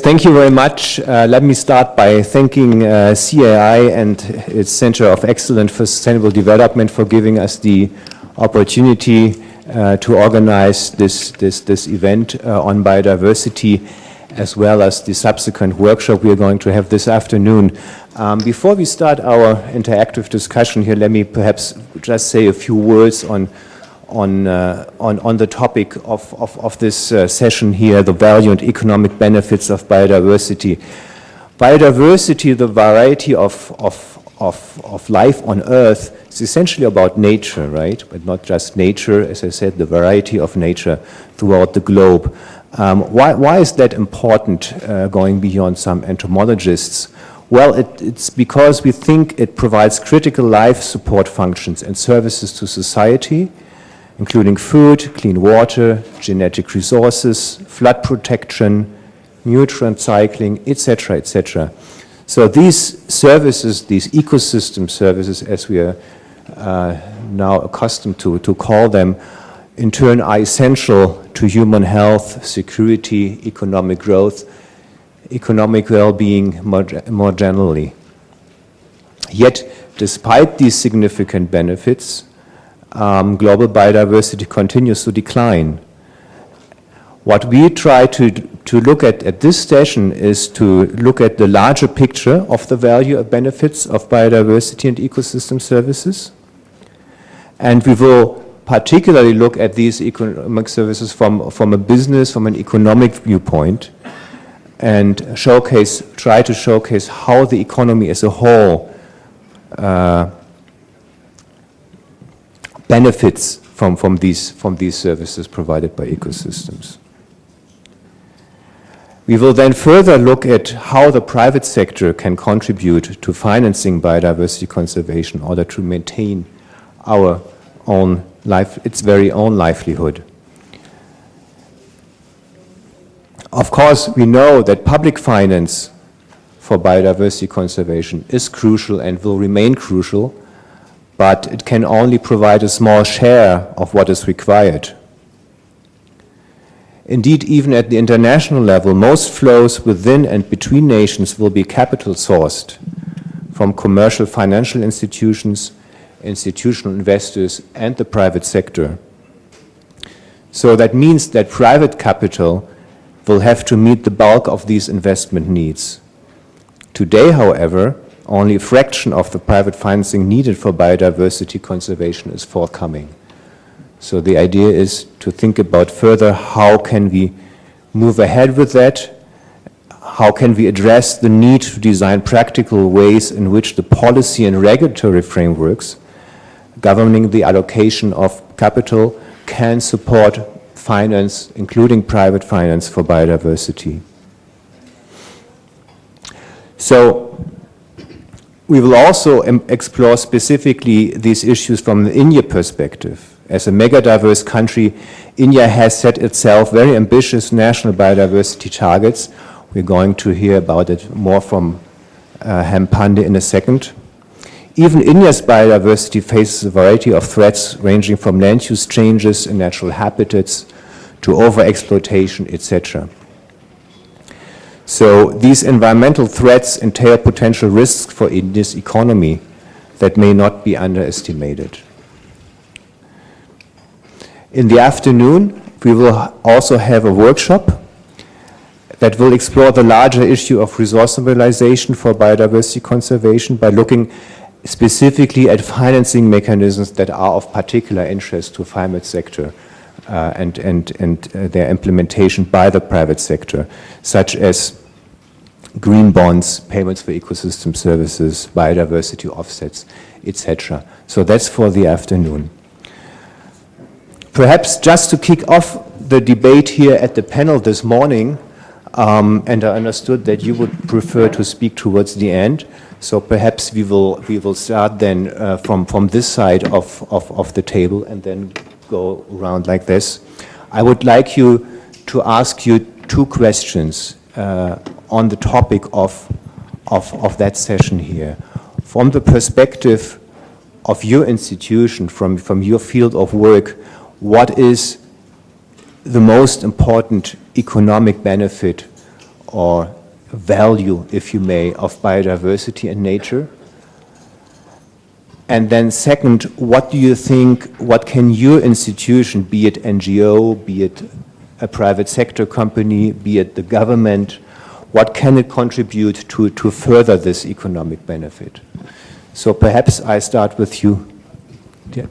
thank you very much. Let me start by thanking CII and its Center of Excellence for Sustainable Development for giving us the opportunity to organize this event on biodiversity, as well as the subsequent workshop we are going to have this afternoon. Before we start our interactive discussion here, let me perhaps just say a few words on the topic of this session here, the value and economic benefits of biodiversity. Biodiversity, the variety of life on Earth, is essentially about nature, right? But not just nature, as I said, the variety of nature throughout the globe. Why is that important, going beyond some entomologists? Well, it's because we think it provides critical life support functions and services to society, including food, clean water, genetic resources, flood protection, nutrient cycling, etc., etc. So these services, these ecosystem services, as we are now accustomed to call them, in turn are essential to human health, security, economic growth, economic well-being more generally. Yet, despite these significant benefits, global biodiversity continues to decline. What we try to look at this session is to look at the larger picture of the value and benefits of biodiversity and ecosystem services. And we will particularly look at these economic services from a business, from an economic viewpoint, and try to showcase how the economy as a whole benefits from these services provided by ecosystems. We will then further look at how the private sector can contribute to financing biodiversity conservation in order to maintain our own life, its very own livelihood. Of course, we know that public finance for biodiversity conservation is crucial and will remain crucial, but it can only provide a small share of what is required. Indeed, even at the international level, most flows within and between nations will be capital sourced from commercial financial institutions, institutional investors, and the private sector. So that means that private capital will have to meet the bulk of these investment needs. Today, however, only a fraction of the private financing needed for biodiversity conservation is forthcoming. So the idea is to think about further how can we move ahead with that, how can we address the need to design practical ways in which the policy and regulatory frameworks governing the allocation of capital can support finance, including private finance for biodiversity. So we will also explore specifically these issues from the India perspective. As a mega-diverse country, India has set itself very ambitious national biodiversity targets. We're going to hear about it more from Hem Pandey in a second. Even India's biodiversity faces a variety of threats ranging from land use changes in natural habitats to overexploitation, etc. So these environmental threats entail potential risks for India's economy that may not be underestimated. In the afternoon, we will also have a workshop that will explore the larger issue of resource mobilization for biodiversity conservation by looking specifically at financing mechanisms that are of particular interest to the private sector and their implementation by the private sector, such as green bonds, payments for ecosystem services, biodiversity offsets, etc. So that's for the afternoon. Perhaps just to kick off the debate here at the panel this morning, and I understood that you would prefer to speak towards the end, so perhaps we will start then from this side of the table and then go around like this. I would like to ask you two questions on the topic of that session here. From the perspective of your institution, from your field of work, what is the most important economic benefit or value, if you may, of biodiversity and nature? And then second, what do you think, what can your institution, be it NGO, be it a private sector company, be it the government, what can it contribute to further this economic benefit? So perhaps I start with you. Yeah.